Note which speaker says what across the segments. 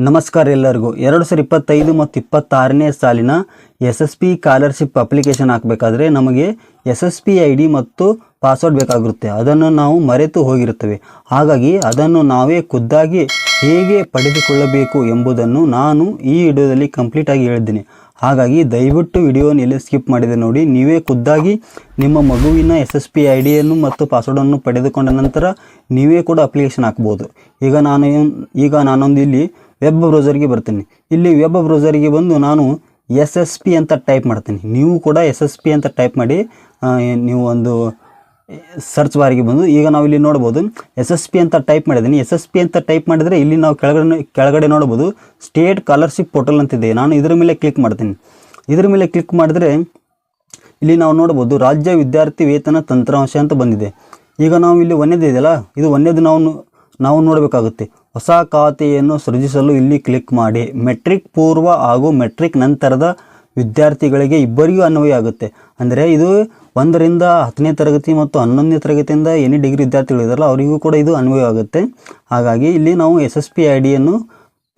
Speaker 1: ನಮಸ್ಕಾರ ಎಲ್ಲರಿಗೂ 2025 ಮತ್ತು 26ನೇ ಸಾಲಿನ SSP ಸ್ಕಾಲರ್‌ಶಿಪ್ ಅಪ್ಲಿಕೇಶನ್ ಹಾಕಬೇಕಾದ್ರೆ ನಮಗೆ SSP ID ಮತ್ತು ಪಾಸ್ವರ್ಡ್ ಬೇಕಾಗಿರುತ್ತೆ. ಅದನ್ನು ನಾವು ಮರೆತು ಹೋಗಿರುತ್ತೇವೆ. ಹಾಗಾಗಿ ಅದನ್ನು ನಾವೇ ಖುದ್ದಾಗಿ ಹೇಗೆ ಪಡೆದುಕೊಳ್ಳಬೇಕು ಎಂಬುದನ್ನು ನಾನು ಈ ವಿಡಿಯೋದಲ್ಲಿ ಕಂಪ್ಲೀಟ್ ಆಗಿ ಹೇಳಿದ್ದೀನಿ. ಹಾಗಾಗಿ ದಯವಿಟ್ಟು ವಿಡಿಯೋನ ಎಲ್ಲಿ ಸ್ಕಿಪ್ ಮಾಡಿದೆ ನೋಡಿ. ನೀವೇ ಖುದ್ದಾಗಿ ನಿಮ್ಮ ಮಗುವಿನ SSP IDಯನ್ನು ಮತ್ತು ಪಾಸ್ವರ್ಡನ್ನು ಪಡೆದುಕೊಂಡ ನಂತರ ನೀವೇ ಕೂಡ ಅಪ್ಲಿಕೇಶನ್ ಹಾಕ್ಬೋದು. ಈಗ ನಾನೊಂದು ಇಲ್ಲಿ ವೆಬ್ ಬ್ರೌಸರ್ಗೆ ಬರ್ತೀನಿ. ಇಲ್ಲಿ ವೆಬ್ ಬ್ರೌಸರ್ಗೆ ಬಂದು ನಾನು SSP ಅಂತ ಟೈಪ್ ಮಾಡ್ತೀನಿ. ನೀವು ಕೂಡ SSP ಅಂತ ಟೈಪ್ ಮಾಡಿ ನೀವು ಒಂದು ಸರ್ಚ್ ಬಾರಿಗೆ ಬಂದು ಈಗ ನಾವು ಇಲ್ಲಿ ನೋಡ್ಬೋದು SSP ಅಂತ ಟೈಪ್ ಮಾಡಿದ್ದೀನಿ. SSP ಅಂತ ಟೈಪ್ ಮಾಡಿದರೆ ಇಲ್ಲಿ ನಾವು ಕೆಳಗಡೆ ನೋಡ್ಬೋದು ಸ್ಟೇಟ್ ಸ್ಕಾಲರ್‌ಶಿಪ್ ಪೋರ್ಟಲ್ ಅಂತಿದೆ. ನಾನು ಇದರ ಮೇಲೆ ಕ್ಲಿಕ್ ಮಾಡ್ತೀನಿ. ಇದರ ಮೇಲೆ ಕ್ಲಿಕ್ ಮಾಡಿದ್ರೆ ಇಲ್ಲಿ ನಾವು ನೋಡ್ಬೋದು ರಾಜ್ಯ ವಿದ್ಯಾರ್ಥಿ ವೇತನ ತಂತ್ರಾಂಶ ಅಂತ ಬಂದಿದೆ. ಈಗ ನಾವು ಇಲ್ಲಿ ಒಂದೇದು ಇದೆಯಲ್ಲ, ಇದು ಒಂದೇದು ನಾವು ನೋಡಬೇಕಾಗುತ್ತೆ. ಹೊಸ ಖಾತೆಯನ್ನು ಸೃಜಿಸಲು ಇಲ್ಲಿ ಕ್ಲಿಕ್ ಮಾಡಿ. ಮೆಟ್ರಿಕ್ ಪೂರ್ವ ಹಾಗೂ ಮೆಟ್ರಿಕ್ ನಂತರದ ವಿದ್ಯಾರ್ಥಿಗಳಿಗೆ ಇಬ್ಬರಿಗೂ ಅನ್ವಯ ಆಗುತ್ತೆ. ಅಂದರೆ ಇದು 1ರಿಂದ 10ನೇ ತರಗತಿ ಮತ್ತು 11ನೇ ತರಗತಿಯಿಂದ ಎನಿ ಡಿಗ್ರಿ ವಿದ್ಯಾರ್ಥಿಗಳಿದಾರಲ್ಲ ಅವರಿಗೂ ಕೂಡ ಇದು ಅನ್ವಯ ಆಗುತ್ತೆ. ಹಾಗಾಗಿ ಇಲ್ಲಿ ನಾವು SSP IDಯನ್ನು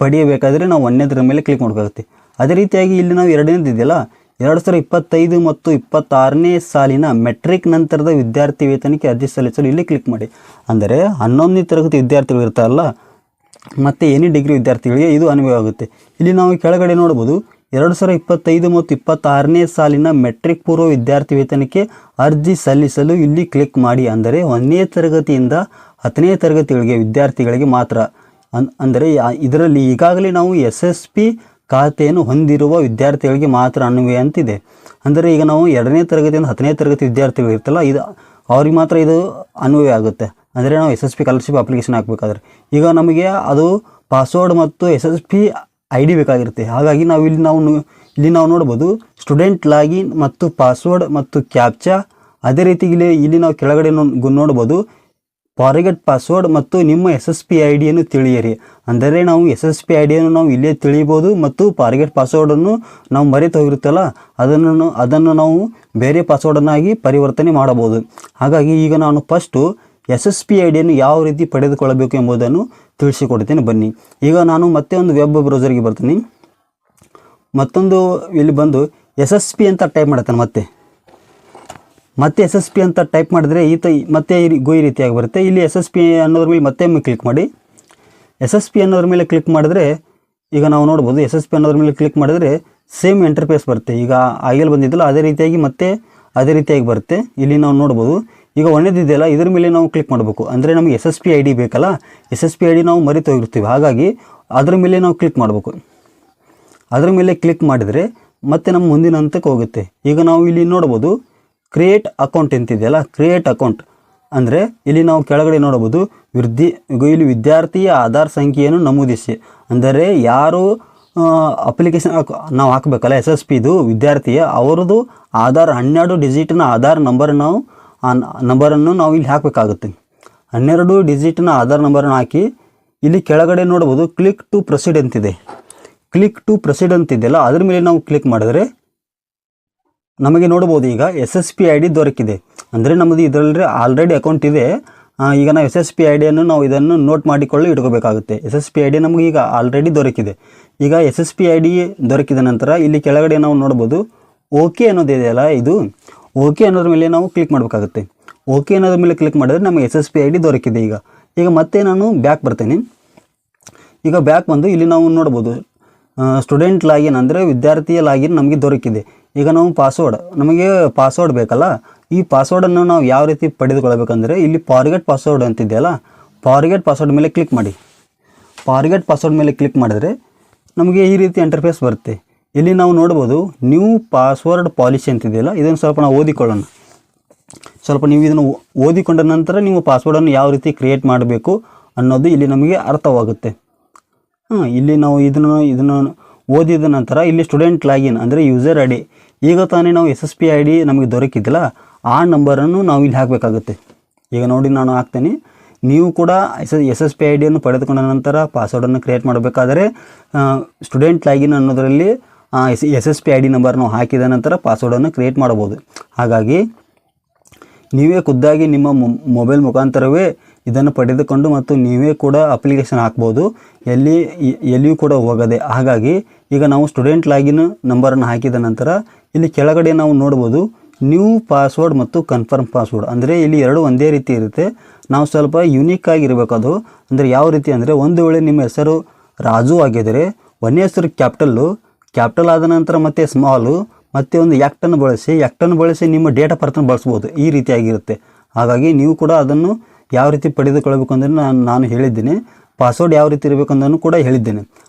Speaker 1: ಪಡೆಯಬೇಕಾದರೆ ನಾವು 1ನೇದರ ಮೇಲೆ ಕ್ಲಿಕ್ ಮಾಡಬೇಕಾಗುತ್ತೆ. ಅದೇ ರೀತಿಯಾಗಿ ಇಲ್ಲಿ ನಾವು 2ನೇದು ಇದೆಯಲ್ಲ, 2025 ಮತ್ತು 26ನೇ ಸಾಲಿನ ಮೆಟ್ರಿಕ್ ನಂತರದ ವಿದ್ಯಾರ್ಥಿ ವೇತನಕ್ಕೆ ಅರ್ಜಿ ಸಲ್ಲಿಸಲು ಇಲ್ಲಿ ಕ್ಲಿಕ್ ಮಾಡಿ. ಅಂದರೆ 11ನೇ ತರಗತಿ ವಿದ್ಯಾರ್ಥಿಗಳು ಇರ್ತಾರಲ್ಲ ಮತ್ತು ಎನಿ ಡಿಗ್ರಿ ವಿದ್ಯಾರ್ಥಿಗಳಿಗೆ ಇದು ಅನ್ವಯ ಆಗುತ್ತೆ. ಇಲ್ಲಿ ನಾವು ಕೆಳಗಡೆ ನೋಡ್ಬೋದು 2025 ಮತ್ತು 26ನೇ ಸಾಲಿನ ಮೆಟ್ರಿಕ್ ಪೂರ್ವ ವಿದ್ಯಾರ್ಥಿ ವೇತನಕ್ಕೆ ಅರ್ಜಿ ಸಲ್ಲಿಸಲು ಇಲ್ಲಿ ಕ್ಲಿಕ್ ಮಾಡಿ. ಅಂದರೆ 1ನೇ ತರಗತಿಯಿಂದ 10ನೇ ತರಗತಿಗಳಿಗೆ ವಿದ್ಯಾರ್ಥಿಗಳಿಗೆ ಮಾತ್ರ. ಅಂದರೆ ಇದರಲ್ಲಿ ಈಗಾಗಲೇ ನಾವು SSP ಖಾತೆಯನ್ನು ಹೊಂದಿರುವ ವಿದ್ಯಾರ್ಥಿಗಳಿಗೆ ಮಾತ್ರ ಅನ್ವಯ ಅಂತಿದೆ. ಅಂದರೆ ಈಗ ನಾವು 2ನೇ ತರಗತಿಯಿಂದ 10ನೇ ತರಗತಿ ವಿದ್ಯಾರ್ಥಿಗಳು ಇರ್ತಲ್ಲ, ಇದು ಅವ್ರಿಗೆ ಮಾತ್ರ ಇದು ಅನ್ವಯ ಆಗುತ್ತೆ. ಅಂದರೆ ನಾವು SSP ಸ್ಕಾಲರ್‌ಶಿಪ್ ಅಪ್ಲಿಕೇಶನ್ ಹಾಕಬೇಕಾದ್ರೆ ಈಗ ನಮಗೆ ಅದು ಪಾಸ್ವರ್ಡ್ ಮತ್ತು SSP ID ಬೇಕಾಗಿರುತ್ತೆ. ಹಾಗಾಗಿ ಇಲ್ಲಿ ನಾವು ನೋಡ್ಬೋದು ಸ್ಟೂಡೆಂಟ್ ಲಾಗಿನ್ ಮತ್ತು ಪಾಸ್ವರ್ಡ್ ಮತ್ತು ಕ್ಯಾಪ್ಚಾ. ಅದೇ ರೀತಿ ಇಲ್ಲಿ ನಾವು ಕೆಳಗಡೆ ನೋಡ್ಬೋದು ಫಾರ್ಗೆಟ್ ಪಾಸ್ವರ್ಡ್ ಮತ್ತು ನಿಮ್ಮ SSP IDಯನ್ನು ತಿಳಿಯಿರಿ. ಅಂದರೆ ನಾವು SSP IDಯನ್ನು ನಾವು ಇಲ್ಲೇ ತಿಳಿಬೋದು ಮತ್ತು ಫಾರ್ಗೆಟ್ ಪಾಸ್ವರ್ಡನ್ನು ನಾವು ಮರೆತು ಹೋಗಿರುತ್ತಲ್ಲ ಅದನ್ನು ನಾವು ಬೇರೆ ಪಾಸ್ವರ್ಡನ್ನಾಗಿ ಪರಿವರ್ತನೆ ಮಾಡಬಹುದು. ಹಾಗಾಗಿ ಈಗ ನಾನು ಫಸ್ಟು SSP IDಯನ್ನು ಯಾವ ರೀತಿ ಪಡೆದುಕೊಳ್ಳಬೇಕು ಎಂಬುದನ್ನು ತಿಳಿಸಿಕೊಡ್ತೀನಿ ಬನ್ನಿ. ಈಗ ನಾನು ಮತ್ತೆ ಒಂದು ವೆಬ್ ಬ್ರೌಸರ್ಗೆ ಬರ್ತೀನಿ. ಮತ್ತೊಂದು ಇಲ್ಲಿ ಬಂದು SSP ಅಂತ ಟೈಪ್ ಮಾಡ್ತಾನೆ. ಮತ್ತೆ SSP ಅಂತ ಟೈಪ್ ಮಾಡಿದ್ರೆ ಮತ್ತೆ ಈ ರೀತಿಯಾಗಿ ಬರುತ್ತೆ. ಇಲ್ಲಿ SSP ಅನ್ನೋದ್ರ ಮೇಲೆ ಮತ್ತೆ ಕ್ಲಿಕ್ ಮಾಡಿ. SSP ಅನ್ನೋದ್ರ ಮೇಲೆ ಕ್ಲಿಕ್ ಮಾಡಿದ್ರೆ ಈಗ ನಾವು ನೋಡ್ಬೋದು SSP ಅನ್ನೋದ್ರ ಮೇಲೆ ಕ್ಲಿಕ್ ಮಾಡಿದ್ರೆ ಸೇಮ್ ಇಂಟರ್ಫೇಸ್ ಬರುತ್ತೆ. ಈಗ ಆಗಲೇ ಬಂದಿದ್ದಲ್ಲ ಅದೇ ರೀತಿಯಾಗಿ ಬರುತ್ತೆ. ಇಲ್ಲಿ ನಾವು ನೋಡ್ಬೋದು ಈಗ ಒಳ್ಳೆದಿದೆಯಲ್ಲ, ಇದ್ರ ಮೇಲೆ ನಾವು ಕ್ಲಿಕ್ ಮಾಡಬೇಕು. ಅಂದರೆ ನಮಗೆ SSP ID ಬೇಕಲ್ಲ, SSP ID ನಾವು ಮರೆತು ಹೋಗಿರ್ತೀವಿ. ಹಾಗಾಗಿ ಅದರ ಮೇಲೆ ನಾವು ಕ್ಲಿಕ್ ಮಾಡಬೇಕು. ಅದರ ಮೇಲೆ ಕ್ಲಿಕ್ ಮಾಡಿದರೆ ಮತ್ತೆ ನಮ್ಮ ಮುಂದಿನ ಹಂತಕ್ಕೆ ಹೋಗುತ್ತೆ. ಈಗ ನಾವು ಇಲ್ಲಿ ನೋಡ್ಬೋದು ಕ್ರಿಯೇಟ್ ಅಕೌಂಟ್ ಅಂತಿದೆಯಲ್ಲ, ಕ್ರಿಯೇಟ್ ಅಕೌಂಟ್ ಅಂದರೆ ಇಲ್ಲಿ ನಾವು ಕೆಳಗಡೆ ನೋಡ್ಬೋದು ಇಲ್ಲಿ ವಿದ್ಯಾರ್ಥಿಯ ಆಧಾರ್ ಸಂಖ್ಯೆಯನ್ನು ನಮೂದಿಸಿ. ಅಂದರೆ ಯಾರು ಅಪ್ಲಿಕೇಶನ್ ನಾವು ಹಾಕಬೇಕಲ್ಲ SSPದು ವಿದ್ಯಾರ್ಥಿಯ ಅವರದು ಆಧಾರ್ 12 ಡಿಜಿಟ್ನ ಆಧಾರ್ ನಂಬರನ್ನು ನಾವು ಇಲ್ಲಿ ಹಾಕಬೇಕಾಗುತ್ತೆ. 12 ಡಿಜಿಟ್ನ ಆಧಾರ್ ನಂಬರನ್ನು ಹಾಕಿ ಇಲ್ಲಿ ಕೆಳಗಡೆ ನೋಡ್ಬೋದು ಕ್ಲಿಕ್ ಟು ಪ್ರೊಸೀಡ್ ಅಂತಿದೆ. ಕ್ಲಿಕ್ ಟು ಪ್ರೊಸೀಡ್ ಅಂತಿದೆಯಲ್ಲ ಅದ್ರ ಮೇಲೆ ನಾವು ಕ್ಲಿಕ್ ಮಾಡಿದ್ರೆ ನಮಗೆ ನೋಡ್ಬೋದು ಈಗ SSP ID ದೊರಕಿದೆ. ಅಂದರೆ ನಮ್ಮದು ಇದರಲ್ಲಿ ಆಲ್ರೆಡಿ ಅಕೌಂಟ್ ಇದೆ. ಈಗ ನಾವು SSP IDಯನ್ನು ನಾವು ಇದನ್ನು ನೋಟ್ ಮಾಡಿಕೊಳ್ಳಿ ಇಟ್ಕೋಬೇಕಾಗುತ್ತೆ. SSP ID ನಮಗೆ ಈಗ ಆಲ್ರೆಡಿ ದೊರಕಿದೆ. ಈಗ SSP ID ದೊರಕಿದ ನಂತರ ಇಲ್ಲಿ ಕೆಳಗಡೆ ನಾವು ನೋಡ್ಬೋದು ಓಕೆ ಅನ್ನೋದಿದೆಯಲ್ಲ, ಇದು ಓಕೆ ಅನ್ನೋದ್ರ ಮೇಲೆ ನಾವು ಕ್ಲಿಕ್ ಮಾಡಬೇಕಾಗುತ್ತೆ. ಓಕೆ ಅನ್ನೋದ್ರ ಮೇಲೆ ಕ್ಲಿಕ್ ಮಾಡಿದ್ರೆ ನಮಗೆ SSP ID ದೊರಕಿದೆ. ಈಗ ಮತ್ತೆ ನಾನು ಬ್ಯಾಕ್ ಬರ್ತೀನಿ. ಈಗ ಬ್ಯಾಕ್ ಬಂದು ಇಲ್ಲಿ ನಾವು ನೋಡ್ಬೋದು ಸ್ಟೂಡೆಂಟ್ ಲಾಗಿನ್ ಅಂದರೆ ವಿದ್ಯಾರ್ಥಿಯ ಲಾಗಿನ್ ನಮಗೆ ದೊರಕಿದೆ. ಈಗ ನಾವು ನಮಗೆ ಪಾಸ್ವರ್ಡ್ ಬೇಕಲ್ಲ, ಈ ಪಾಸ್ವರ್ಡನ್ನು ನಾವು ಯಾವ ರೀತಿ ಪಡೆದುಕೊಳ್ಳಬೇಕಂದ್ರೆ ಇಲ್ಲಿ ಫಾರ್ಗೆಟ್ ಪಾಸ್ವರ್ಡ್ ಅಂತಿದೆಯಲ್ಲ, ಫಾರ್ಗೆಟ್ ಪಾಸ್ವರ್ಡ್ ಮೇಲೆ ಕ್ಲಿಕ್ ಮಾಡಿ. ಫಾರ್ಗೆಟ್ ಪಾಸ್ವರ್ಡ್ ಮೇಲೆ ಕ್ಲಿಕ್ ಮಾಡಿದ್ರೆ ನಮಗೆ ಈ ರೀತಿ ಇಂಟರ್ಫೇಸ್ ಬರುತ್ತೆ. ಇಲ್ಲಿ ನಾವು ನೋಡ್ಬೋದು ನ್ಯೂ ಪಾಸ್ವರ್ಡ್ ಪಾಲಿಸಿ ಅಂತಿದೆಯಲ್ಲ, ಇದನ್ನು ಸ್ವಲ್ಪ ನಾವು ಓದಿಕೊಳ್ಳೋಣ. ನೀವು ಇದನ್ನು ಓದಿಕೊಂಡ ನಂತರ ನೀವು ಪಾಸ್ವರ್ಡನ್ನು ಯಾವ ರೀತಿ ಕ್ರಿಯೇಟ್ ಮಾಡಬೇಕು ಅನ್ನೋದು ಇಲ್ಲಿ ನಮಗೆ ಅರ್ಥವಾಗುತ್ತೆ. ಇಲ್ಲಿ ನಾವು ಇದನ್ನು ಓದಿದ ನಂತರ ಇಲ್ಲಿ ಸ್ಟೂಡೆಂಟ್ ಲಾಗಿನ್ ಅಂದರೆ ಯೂಸರ್ ID. ಈಗ ತಾನೇ ನಾವು SSP ID ನಮಗೆ ದೊರಕಿದ್ದಿಲ್ಲ, ಆ ನಂಬರನ್ನು ನಾವು ಇಲ್ಲಿ ಹಾಕಬೇಕಾಗುತ್ತೆ. ಈಗ ನೋಡಿ ನಾನು ಹಾಕ್ತೇನೆ. ನೀವು ಕೂಡ SSP IDಯನ್ನು ಪಡೆದುಕೊಂಡ ನಂತರ ಪಾಸ್ವರ್ಡನ್ನು ಕ್ರಿಯೇಟ್ ಮಾಡಬೇಕಾದರೆ ಸ್ಟೂಡೆಂಟ್ ಲಾಗಿನ್ ಅನ್ನೋದರಲ್ಲಿ SSP ID ನಂಬರನ್ನು ಹಾಕಿದ ನಂತರ ಪಾಸ್ವರ್ಡನ್ನು ಕ್ರಿಯೇಟ್ ಮಾಡಬಹುದು. ಹಾಗಾಗಿ ನೀವೇ ಖುದ್ದಾಗಿ ನಿಮ್ಮ ಮೊಬೈಲ್ ಮುಖಾಂತರವೇ ಇದನ್ನು ಪಡೆದುಕೊಂಡು ಮತ್ತು ನೀವೇ ಕೂಡ ಅಪ್ಲಿಕೇಶನ್ ಹಾಕ್ಬೋದು, ಎಲ್ಲಿಯೂ ಕೂಡ ಹೋಗದೆ. ಹಾಗಾಗಿ ಈಗ ನಾವು ಸ್ಟೂಡೆಂಟ್ ಲಾಗಿನ್ ನಂಬರನ್ನು ಹಾಕಿದ ನಂತರ ಇಲ್ಲಿ ಕೆಳಗಡೆ ನಾವು ನೋಡ್ಬೋದು ನ್ಯೂ ಪಾಸ್ವರ್ಡ್ ಮತ್ತು ಕನ್ಫರ್ಮ್ ಪಾಸ್ವರ್ಡ್. ಅಂದರೆ ಇಲ್ಲಿ ಎರಡು ಒಂದೇ ರೀತಿ ಇರುತ್ತೆ. ನಾವು ಸ್ವಲ್ಪ ಯುನೀಕ್ ಆಗಿರಬೇಕು. ಅದು ಅಂದರೆ ಯಾವ ರೀತಿ ಅಂದರೆ, ಒಂದು ವೇಳೆ ನಿಮ್ಮ ಹೆಸರು ರಾಜು ಆಗಿದ್ದರೆ ಒಂದೇ ಹೆಸರು ಕ್ಯಾಪಿಟಲ್ ಆದ ನಂತರ ಮತ್ತೆ ಸ್ಮಾಲು ಮತ್ತು ಒಂದು ಎಕ್ಟನ್ನು ಬಳಸಿ ನಿಮ್ಮ ಡೇಟ್ ಆಫ್ ಬರ್ತನ್ನು ಬಳಸ್ಬೋದು. ಈ ರೀತಿಯಾಗಿರುತ್ತೆ. ಹಾಗಾಗಿ ನೀವು ಕೂಡ ಅದನ್ನು ಯಾವ ರೀತಿ ಪಡೆದುಕೊಳ್ಳಬೇಕು ಅಂದರೆ ನಾನು ಹೇಳಿದ್ದೇನೆ. ಪಾಸ್ವರ್ಡ್ ಯಾವ ರೀತಿ ಇರಬೇಕು ಅನ್ನೋದನ್ನು ಕೂಡ ಹೇಳಿದ್ದೇನೆ.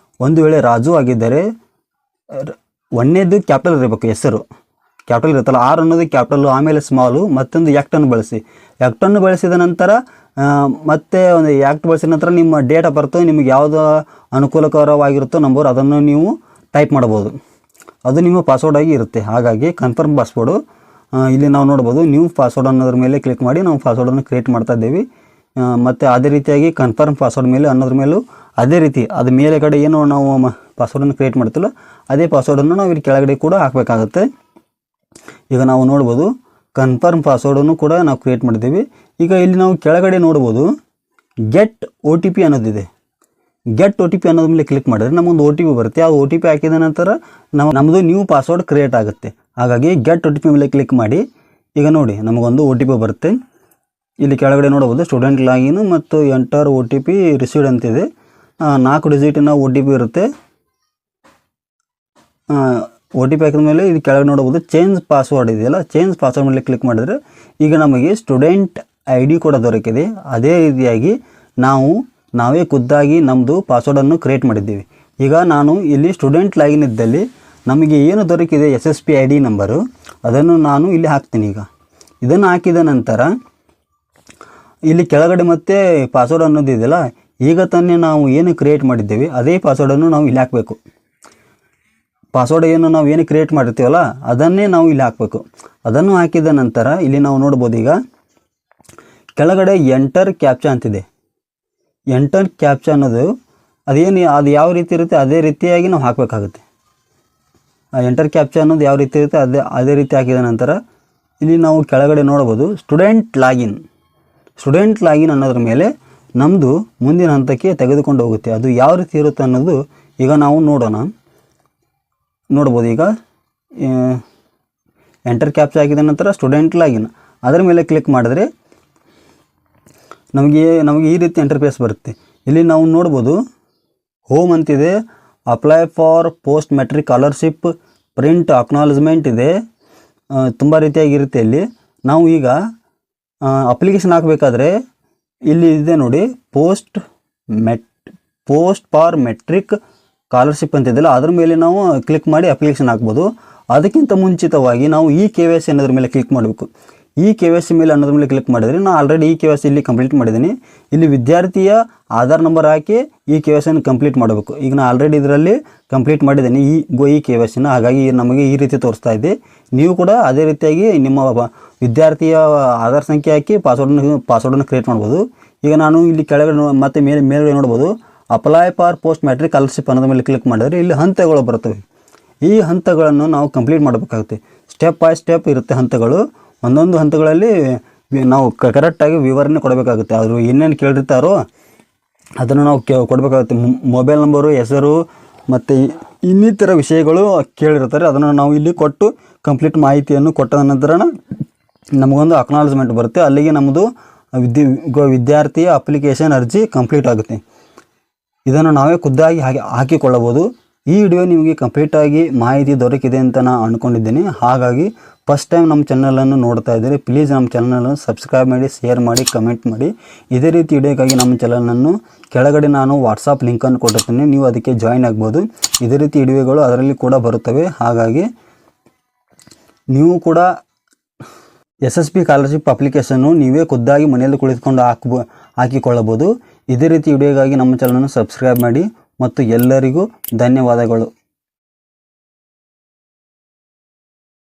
Speaker 1: ಒಂದು ವೇಳೆ ರಾಜು ಆಗಿದ್ದರೆ ಒಂದೇದು ಕ್ಯಾಪಿಟಲ್ ಇರಬೇಕು, ಹೆಸರು ಕ್ಯಾಪಿಟಲ್ ಇರುತ್ತಲ್ಲ, ಆರ್ ಅನ್ನೋದು ಕ್ಯಾಪಿಟಲ್ಲು, ಆಮೇಲೆ ಸ್ಮಾಲು, ಮತ್ತೊಂದು ಎಕ್ಟನ್ನು ಬಳಸಿದ ನಂತರ ಮತ್ತೆ ಒಂದು ಬಳಸಿದ ನಂತರ ನಿಮ್ಮ ಡೇಟ್ ಆಫ್ ಬರ್ತು ನಿಮಗೆ ಯಾವುದು ಅನುಕೂಲಕರವಾಗಿರುತ್ತೋ ನಂಬರ್ ಅದನ್ನು ನೀವು ಟೈಪ್ ಮಾಡ್ಬೋದು. ಅದು ನಿಮ್ಮ ಪಾಸ್ವರ್ಡ್ ಆಗಿ ಇರುತ್ತೆ. ಹಾಗಾಗಿ ಕನ್ಫರ್ಮ್ ಪಾಸ್ವರ್ಡು ಇಲ್ಲಿ ನಾವು ನೋಡ್ಬೋದು. ನ್ಯೂ ಪಾಸ್ವರ್ಡ್ ಅನ್ನೋದ್ರ ಮೇಲೆ ಕ್ಲಿಕ್ ಮಾಡಿ ನಾವು ಪಾಸ್ವರ್ಡನ್ನು ಕ್ರಿಯೇಟ್ ಮಾಡ್ತಾ ಇದ್ದೀವಿ. ಮತ್ತು ಅದೇ ರೀತಿಯಾಗಿ ಕನ್ಫರ್ಮ್ ಪಾಸ್ವರ್ಡ್ ಮೇಲೆ ಅನ್ನೋದ್ರ ಮೇಲೂ ಅದೇ ರೀತಿ ಅದು ಮೇಲೆ ಕಡೆ ಏನು ನಾವು ಪಾಸ್ವರ್ಡನ್ನು ಕ್ರಿಯೇಟ್ ಮಾಡ್ತಿಲ್ಲ ಅದೇ ಪಾಸ್ವರ್ಡನ್ನು ನಾವು ಇಲ್ಲಿ ಕೆಳಗಡೆ ಕೂಡ ಹಾಕಬೇಕಾಗುತ್ತೆ. ಈಗ ನಾವು ನೋಡ್ಬೋದು ಕನ್ಫರ್ಮ್ ಪಾಸ್ವರ್ಡನ್ನು ಕೂಡ ನಾವು ಕ್ರಿಯೇಟ್ ಮಾಡಿದ್ದೀವಿ. ಈಗ ಇಲ್ಲಿ ನಾವು ಕೆಳಗಡೆ ನೋಡ್ಬೋದು ಗೆಟ್ OTP ಅನ್ನೋದಿದೆ. ಗೆಟ್ OTP ಅನ್ನೋದ್ರ ಮೇಲೆ ಕ್ಲಿಕ್ ಮಾಡಿದ್ರೆ ನಮಗೊಂದು OTP ಬರುತ್ತೆ. ಆ OTP ಹಾಕಿದ ನಂತರ ನಮ್ಮದು ನ್ಯೂ ಪಾಸ್ವರ್ಡ್ ಕ್ರಿಯೇಟ್ ಆಗುತ್ತೆ. ಹಾಗಾಗಿ ಗೆಟ್ OTP ಮೇಲೆ ಕ್ಲಿಕ್ ಮಾಡಿ. ಈಗ ನೋಡಿ ನಮಗೊಂದು OTP ಬರುತ್ತೆ. ಇಲ್ಲಿ ಕೆಳಗಡೆ ನೋಡ್ಬೋದು ಸ್ಟೂಡೆಂಟ್ ಲಾಗಿನ್ ಮತ್ತು ಎಂಟರ್ OTP ರಿಸೀವ್ಡ್ ಅಂತಿದೆ. 4 ಡಿಜಿಟಿನ OTP ಇರುತ್ತೆ. OTP ಹಾಕಿದ ಮೇಲೆ ಇದು ಕೆಳಗೆ ನೋಡ್ಬೋದು ಚೇಂಜ್ ಪಾಸ್ವರ್ಡ್ ಇದೆಯಲ್ಲ, ಚೇಂಜ್ ಪಾಸ್ವರ್ಡ್ ಮೇಲೆ ಕ್ಲಿಕ್ ಮಾಡಿದರೆ ಈಗ ನಮಗೆ ಸ್ಟೂಡೆಂಟ್ ID ಕೂಡ ದೊರಕಿದೆ. ಅದೇ ರೀತಿಯಾಗಿ ನಾವೇ ಖುದ್ದಾಗಿ ನಮ್ಮದು ಪಾಸ್ವರ್ಡನ್ನು ಕ್ರಿಯೇಟ್ ಮಾಡಿದ್ದೀವಿ. ಈಗ ನಾನು ಇಲ್ಲಿ ಸ್ಟೂಡೆಂಟ್ ಲಾಗಿನ್ ಇದ್ದಲ್ಲಿ ನಮಗೆ ಏನು ದೊರಕಿದೆ SSP ID ನಂಬರು ಅದನ್ನು ನಾನು ಇಲ್ಲಿ ಹಾಕ್ತೀನಿ. ಈಗ ಇದನ್ನು ಹಾಕಿದ ನಂತರ ಇಲ್ಲಿ ಕೆಳಗಡೆ ಮತ್ತೆ ಪಾಸ್ವರ್ಡ್ ಅನ್ನೋದು ಇದೆಯಲ್ಲ, ಈಗ ತಾನೇ ನಾವು ಏನು ಕ್ರಿಯೇಟ್ ಮಾಡಿದ್ದೇವೆ ಅದೇ ಪಾಸ್ವರ್ಡನ್ನು ನಾವು ಇಲ್ಲಿ ಹಾಕಬೇಕು. ಪಾಸ್ವರ್ಡ್ ನಾವು ಏನು ಕ್ರಿಯೇಟ್ ಮಾಡಿರ್ತೀವಲ್ಲ ಅದನ್ನೇ ನಾವು ಇಲ್ಲಿ ಹಾಕಬೇಕು. ಅದನ್ನು ಹಾಕಿದ ನಂತರ ಇಲ್ಲಿ ನಾವು ನೋಡ್ಬೋದು ಈಗ ಕೆಳಗಡೆ ಎಂಟರ್ ಕ್ಯಾಪ್ಚಾ ಅಂತಿದೆ. ಎಂಟರ್ ಕ್ಯಾಪ್ಚಾ ಅನ್ನೋದು ಅದು ಯಾವ ರೀತಿ ಇರುತ್ತೆ ಅದೇ ರೀತಿಯಾಗಿ ನಾವು ಹಾಕಬೇಕಾಗುತ್ತೆ. ಆ ಎಂಟರ್ ಕ್ಯಾಪ್ಚಾ ಅನ್ನೋದು ಯಾವ ರೀತಿ ಇರುತ್ತೆ ಅದೇ ರೀತಿ ಹಾಕಿದ ನಂತರ ಇಲ್ಲಿ ನಾವು ಕೆಳಗಡೆ ನೋಡ್ಬೋದು ಸ್ಟೂಡೆಂಟ್ ಲಾಗಿನ್ ಅನ್ನೋದ್ರ ಮೇಲೆ ನಮ್ಮದು ಮುಂದಿನ ಹಂತಕ್ಕೆ ತೆಗೆದುಕೊಂಡು ಹೋಗುತ್ತೆ. ಅದು ಯಾವ ರೀತಿ ಇರುತ್ತೆ ಅನ್ನೋದು ಈಗ ನಾವು ನೋಡ್ಬೋದು. ಈಗ ಎಂಟರ್ ಕ್ಯಾಪ್ಚಾ ಹಾಕಿದ ನಂತರ ಸ್ಟೂಡೆಂಟ್ ಲಾಗಿನ್ ಅದರ ಮೇಲೆ ಕ್ಲಿಕ್ ಮಾಡಿದ್ರೆ ನಮಗೆ ಈ ರೀತಿ ಇಂಟರ್ಫೇಸ್ ಬರುತ್ತೆ. ಇಲ್ಲಿ ನಾವು ನೋಡ್ಬೋದು ಹೋಮ್ ಅಂತಿದೆ, apply for post matric scholarship, print acknowledgement ಇದೆ. ತುಂಬ ರೀತಿಯಾಗಿರುತ್ತೆ. ಇಲ್ಲಿ ನಾವು ಈಗ ಅಪ್ಲಿಕೇಶನ್ ಹಾಕಬೇಕಾದ್ರೆ ಇಲ್ಲಿ ಇದೆ ನೋಡಿ ಪೋಸ್ಟ್ ಫಾರ್ ಮೆಟ್ರಿಕ್ ಸ್ಕಾಲರ್ಶಿಪ್ ಅಂತಿದೆಯಲ್ಲ ಅದ್ರ ಮೇಲೆ ನಾವು ಕ್ಲಿಕ್ ಮಾಡಿ ಅಪ್ಲಿಕೇಶನ್ ಹಾಕ್ಬೋದು. ಅದಕ್ಕಿಂತ ಮುಂಚಿತವಾಗಿ ನಾವು KYC ಅನ್ನೋದ್ರ ಮೇಲೆ ಕ್ಲಿಕ್ ಮಾಡಬೇಕು. KYC ಮೇಲೆ ಅನ್ನೋದ್ರ ಮೇಲೆ ಕ್ಲಿಕ್ ಮಾಡಿದರೆ ನಾನು ಆಲ್ರೆಡಿ KYC ಇಲ್ಲಿ ಕಂಪ್ಲೀಟ್ ಮಾಡಿದ್ದೀನಿ. ಇಲ್ಲಿ ವಿದ್ಯಾರ್ಥಿಯ ಆಧಾರ್ ನಂಬರ್ ಹಾಕಿ KYCಯನ್ನು ಕಂಪ್ಲೀಟ್ ಮಾಡಬೇಕು. ಈಗ ನಾನು ಆಲ್ರೆಡಿ ಇದರಲ್ಲಿ ಕಂಪ್ಲೀಟ್ ಮಾಡಿದ್ದೀನಿ KYCನ. ಹಾಗಾಗಿ ನಮಗೆ ಈ ರೀತಿ ತೋರಿಸ್ತಾ ಇದೆ. ನೀವು ಕೂಡ ಅದೇ ರೀತಿಯಾಗಿ ನಿಮ್ಮ ವಿದ್ಯಾರ್ಥಿಯ ಆಧಾರ್ ಸಂಖ್ಯೆ ಹಾಕಿ ಪಾಸ್ವರ್ಡನ್ನು ಕ್ರಿಯೇಟ್ ಮಾಡ್ಬೋದು. ಈಗ ನಾನು ಇಲ್ಲಿ ಕೆಳಗಡೆ ಮತ್ತೆ ಮೇಲ್ಗಡೆ ನೋಡ್ಬೋದು apply for post matrix scholarship ಅನ್ನೋದ್ರ ಮೇಲೆ ಕ್ಲಿಕ್ ಮಾಡಿದರೆ ಇಲ್ಲಿ ಹಂತಗಳು ಬರ್ತವೆ. ಈ ಹಂತಗಳನ್ನು ನಾವು ಕಂಪ್ಲೀಟ್ ಮಾಡಬೇಕಾಗುತ್ತೆ. ಸ್ಟೆಪ್ ಬೈ ಸ್ಟೆಪ್ ಇರುತ್ತೆ ಹಂತಗಳು. ಒಂದೊಂದು ಹಂತಗಳಲ್ಲಿ ನಾವು ಕರೆಕ್ಟಾಗಿ ವಿವರಣೆ ಕೊಡಬೇಕಾಗುತ್ತೆ. ಅವರು ಏನೇನು ಕೇಳಿರ್ತಾರೋ ಅದನ್ನು ನಾವು ಕೊಡಬೇಕಾಗುತ್ತೆ. ಮೊಬೈಲ್ ನಂಬರು, ಹೆಸರು ಮತ್ತು ಇನ್ನಿತರ ವಿಷಯಗಳು ಕೇಳಿರ್ತಾರೆ. ಅದನ್ನು ನಾವು ಇಲ್ಲಿ ಕೊಟ್ಟು ಕಂಪ್ಲೀಟ್ ಮಾಹಿತಿಯನ್ನು ಕೊಟ್ಟ ನಂತರ ನಮಗೊಂದು ಅಕ್ನಾಲಜ್ಮೆಂಟ್ ಬರುತ್ತೆ. ಅಲ್ಲಿಗೆ ನಮ್ಮದು ವಿದ್ಯಾರ್ಥಿಯ ಅಪ್ಲಿಕೇಶನ್ ಅರ್ಜಿ ಕಂಪ್ಲೀಟ್ ಆಗುತ್ತೆ. ಇದನ್ನು ನಾವೇ ಖುದ್ದಾಗಿ ಹಾಕಿಕೊಳ್ಳಬಹುದು. ಈ ವಿಡಿಯೋ ನಿಮಗೆ ಕಂಪ್ಲೀಟಾಗಿ ಮಾಹಿತಿ ದೊರಕಿದೆ ಅಂತ ನಾನು ಅಂದ್ಕೊಂಡಿದ್ದೀನಿ. ಹಾಗಾಗಿ ಫಸ್ಟ್ ಟೈಮ್ ನಮ್ಮ ಚಾನಲನ್ನು ನೋಡ್ತಾ ಇದ್ದೀರಿ, ಪ್ಲೀಸ್ ನಮ್ಮ ಚಾನಲನ್ನು ಸಬ್ಸ್ಕ್ರೈಬ್ ಮಾಡಿ, ಶೇರ್ ಮಾಡಿ, ಕಮೆಂಟ್ ಮಾಡಿ. ಇದೇ ರೀತಿ ವಿಡಿಯೋಕ್ಕಾಗಿ ನಮ್ಮ ಚಾನಲನ್ನು ಕೆಳಗಡೆ ನಾನು ವಾಟ್ಸಪ್ ಲಿಂಕನ್ನು ಕೊಟ್ಟಿರ್ತೀನಿ, ನೀವು ಅದಕ್ಕೆ ಜಾಯಿನ್ ಆಗ್ಬೋದು. ಇದೇ ರೀತಿ ವಿಡಿಯೋಗಳು ಅದರಲ್ಲಿ ಕೂಡ ಬರುತ್ತವೆ. ಹಾಗಾಗಿ ನೀವು ಕೂಡ SSP ಸ್ಕಾಲರ್ಶಿಪ್ ಅಪ್ಲಿಕೇಶನ್ನು ನೀವೇ ಖುದ್ದಾಗಿ ಮನೆಯಲ್ಲಿ ಕುಳಿತುಕೊಂಡು ಹಾಕಿಕೊಳ್ಳಬಹುದು. ಇದೇ ರೀತಿ ವಿಡಿಯೋಗಾಗಿ ನಮ್ಮ ಚಾನಲನ್ನು ಸಬ್ಸ್ಕ್ರೈಬ್ ಮಾಡಿ ಮತ್ತು ಎಲ್ಲರಿಗೂ ಧನ್ಯವಾದಗಳು.